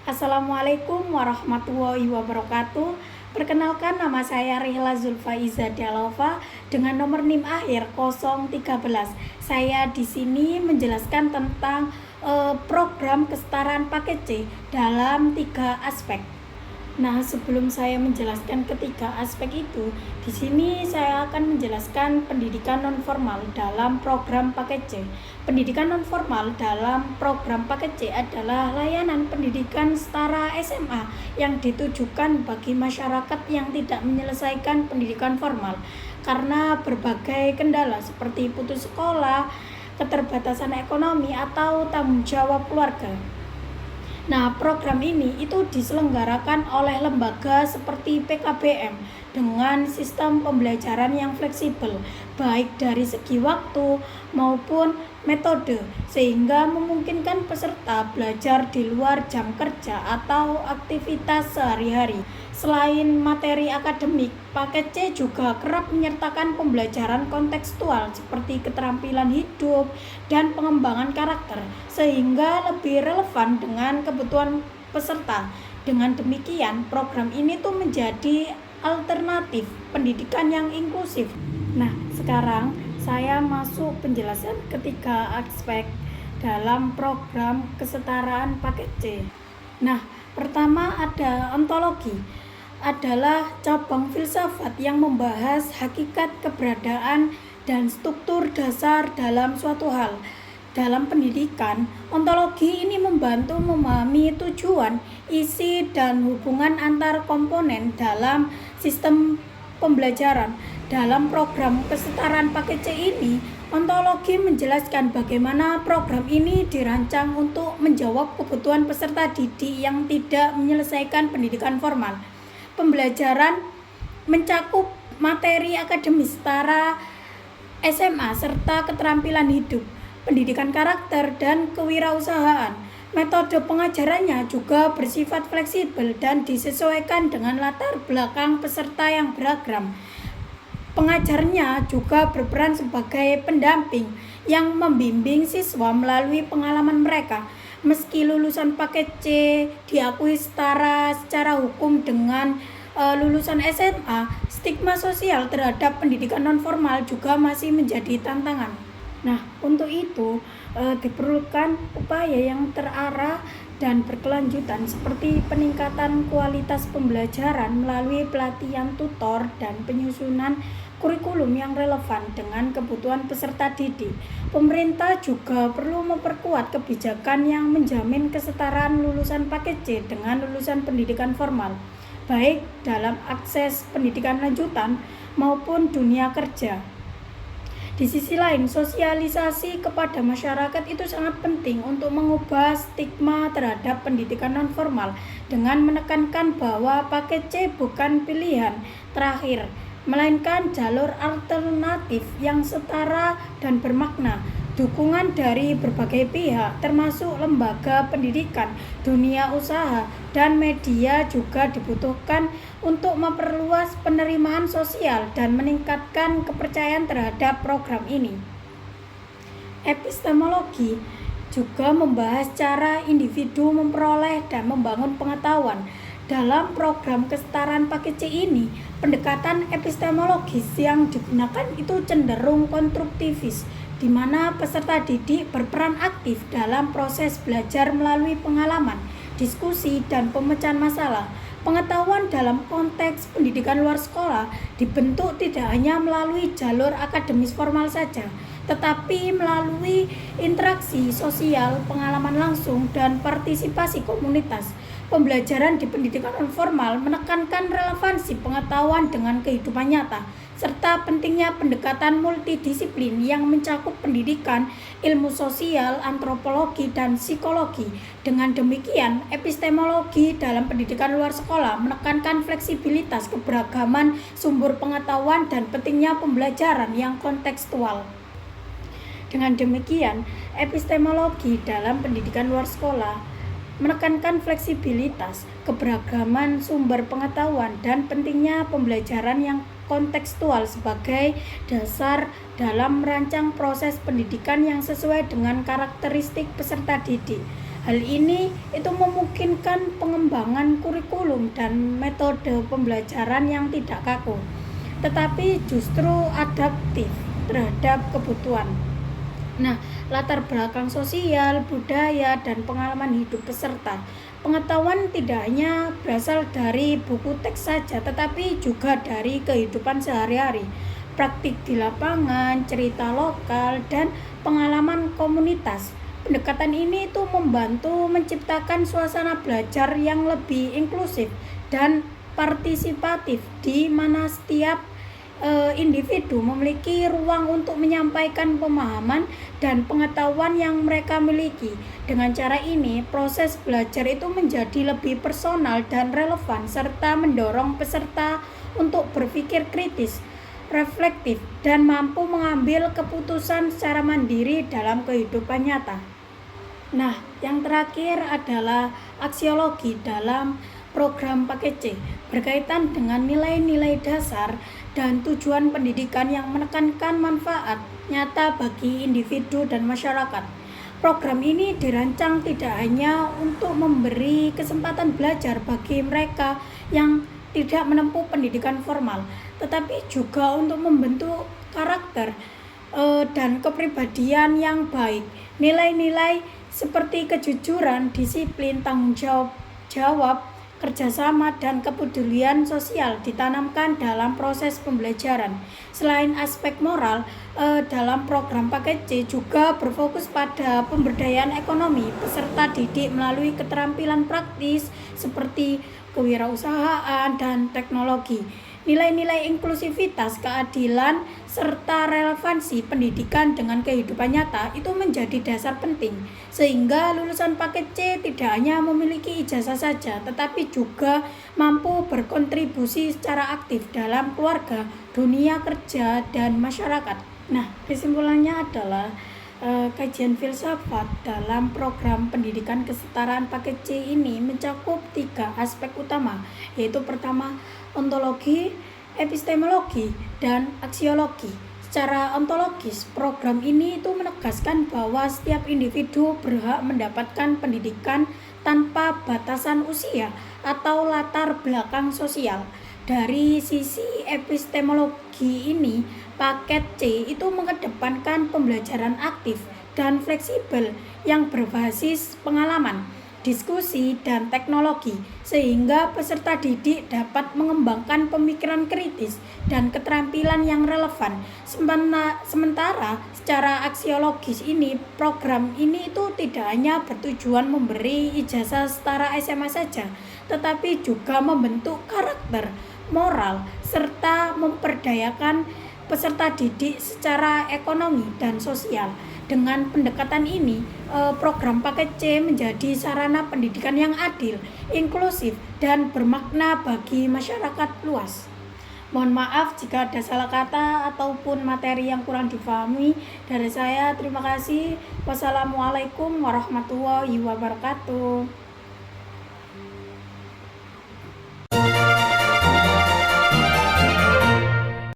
Assalamualaikum warahmatullahi wabarakatuh. Perkenalkan, nama saya Rihla Zulfaiza Dalova dengan nomor NIM akhir 013. Saya di sini menjelaskan tentang program kesetaraan paket C dalam 3 aspek. Nah, sebelum saya menjelaskan ketiga aspek itu, di sini saya akan menjelaskan pendidikan nonformal dalam program paket C. Pendidikan nonformal dalam program paket C adalah layanan pendidikan setara SMA yang ditujukan bagi masyarakat yang tidak menyelesaikan pendidikan formal karena berbagai kendala seperti putus sekolah, keterbatasan ekonomi, atau tanggung jawab keluarga. Nah, program ini itu diselenggarakan oleh lembaga seperti PKBM dengan sistem pembelajaran yang fleksibel, baik dari segi waktu maupun metode, sehingga memungkinkan peserta belajar di luar jam kerja atau aktivitas sehari-hari. Selain materi akademik, paket C juga kerap menyertakan pembelajaran kontekstual seperti keterampilan hidup dan pengembangan karakter, sehingga lebih relevan dengan kebutuhan peserta. Dengan demikian, program ini tuh menjadi alternatif pendidikan yang inklusif. Nah, sekarang saya masuk penjelasan ketiga aspek dalam program kesetaraan paket C. Nah, pertama ada ontologi, adalah cabang filsafat yang membahas hakikat keberadaan dan struktur dasar dalam suatu hal. Dalam pendidikan, ontologi ini membantu memahami tujuan, isi, dan hubungan antar komponen dalam sistem pembelajaran. Dalam program kesetaraan paket C ini, ontologi menjelaskan bagaimana program ini dirancang untuk menjawab kebutuhan peserta didik yang tidak menyelesaikan pendidikan formal. Pembelajaran mencakup materi akademis setara SMA serta keterampilan hidup, pendidikan karakter, dan kewirausahaan. Metode pengajarannya juga bersifat fleksibel dan disesuaikan dengan latar belakang peserta yang beragam. Pengajarnya juga berperan sebagai pendamping yang membimbing siswa melalui pengalaman mereka. Meski lulusan paket C diakui setara secara hukum dengan lulusan SMA, stigma sosial terhadap pendidikan nonformal juga masih menjadi tantangan. Nah, untuk itu diperlukan upaya yang terarah dan berkelanjutan seperti peningkatan kualitas pembelajaran melalui pelatihan tutor dan penyusunan kurikulum yang relevan dengan kebutuhan peserta didik. Pemerintah juga perlu memperkuat kebijakan yang menjamin kesetaraan lulusan paket C dengan lulusan pendidikan formal, baik dalam akses pendidikan lanjutan maupun dunia kerja. Di sisi lain, sosialisasi kepada masyarakat itu sangat penting untuk mengubah stigma terhadap pendidikan nonformal dengan menekankan bahwa paket C bukan pilihan terakhir, melainkan jalur alternatif yang setara dan bermakna. Dukungan dari berbagai pihak, termasuk lembaga pendidikan, dunia usaha, dan media juga dibutuhkan untuk memperluas penerimaan sosial dan meningkatkan kepercayaan terhadap program ini. Epistemologi juga membahas cara individu memperoleh dan membangun pengetahuan. Dalam program kesetaraan paket C ini, pendekatan epistemologis yang digunakan itu cenderung konstruktivis, di mana peserta didik berperan aktif dalam proses belajar melalui pengalaman, diskusi, dan pemecahan masalah. Pengetahuan dalam konteks pendidikan luar sekolah dibentuk tidak hanya melalui jalur akademis formal saja, tetapi melalui interaksi sosial, pengalaman langsung, dan partisipasi komunitas. Pembelajaran di pendidikan nonformal menekankan relevansi pengetahuan dengan kehidupan nyata, serta pentingnya pendekatan multidisiplin yang mencakup pendidikan, ilmu sosial, antropologi, dan psikologi. Dengan demikian, epistemologi dalam pendidikan luar sekolah menekankan fleksibilitas, keberagaman sumber pengetahuan, dan pentingnya pembelajaran yang kontekstual. Dengan demikian, epistemologi dalam pendidikan luar sekolah menekankan fleksibilitas, keberagaman sumber pengetahuan, dan pentingnya pembelajaran yang kontekstual sebagai dasar dalam merancang proses pendidikan yang sesuai dengan karakteristik peserta didik. Hal ini itu memungkinkan pengembangan kurikulum dan metode pembelajaran yang tidak kaku, tetapi justru adaptif terhadap kebutuhan. Nah, latar belakang sosial, budaya, dan pengalaman hidup peserta. Pengetahuan tidak hanya berasal dari buku teks saja, tetapi juga dari kehidupan sehari-hari, praktik di lapangan, cerita lokal, dan pengalaman komunitas. Pendekatan ini itu membantu menciptakan suasana belajar yang lebih inklusif dan partisipatif, di mana setiap individu memiliki ruang untuk menyampaikan pemahaman dan pengetahuan yang mereka miliki. Dengan cara ini, proses belajar itu menjadi lebih personal dan relevan, serta mendorong peserta untuk berpikir kritis, reflektif, dan mampu mengambil keputusan secara mandiri dalam kehidupan nyata. Nah, yang terakhir adalah aksiologi dalam program paket C, berkaitan dengan nilai-nilai dasar dan tujuan pendidikan yang menekankan manfaat nyata bagi individu dan masyarakat. Program ini dirancang tidak hanya untuk memberi kesempatan belajar bagi mereka yang tidak menempuh pendidikan formal, tetapi juga untuk membentuk karakter dan kepribadian yang baik. Nilai-nilai seperti kejujuran, disiplin, tanggung jawab, kerjasama, dan kepedulian sosial ditanamkan dalam proses pembelajaran. Selain aspek moral, dalam program paket C juga berfokus pada pemberdayaan ekonomi peserta didik melalui keterampilan praktis seperti kewirausahaan dan teknologi. Nilai-nilai inklusivitas, keadilan, serta relevansi pendidikan dengan kehidupan nyata itu menjadi dasar penting, sehingga lulusan paket C tidak hanya memiliki ijazah saja, tetapi juga mampu berkontribusi secara aktif dalam keluarga, dunia kerja, dan masyarakat. Nah, kesimpulannya adalah kajian filsafat dalam program pendidikan kesetaraan paket C ini mencakup 3 aspek utama, yaitu pertama, ontologi, epistemologi, dan aksiologi. Secara ontologis, program ini itu menegaskan bahwa setiap individu berhak mendapatkan pendidikan tanpa batasan usia atau latar belakang sosial. Dari sisi epistemologi ini, paket C itu mengedepankan pembelajaran aktif dan fleksibel yang berbasis pengalaman, diskusi, dan teknologi, sehingga peserta didik dapat mengembangkan pemikiran kritis dan keterampilan yang relevan. Sementara secara aksiologis ini, program ini itu tidak hanya bertujuan memberi ijazah setara SMA saja, tetapi juga membentuk karakter, moral, serta memperdayakan peserta didik secara ekonomi dan sosial. Dengan pendekatan ini, program paket C menjadi sarana pendidikan yang adil, inklusif, dan bermakna bagi masyarakat luas. Mohon maaf jika ada salah kata ataupun materi yang kurang difahami dari saya. Terima kasih. Wassalamualaikum warahmatullahi wabarakatuh.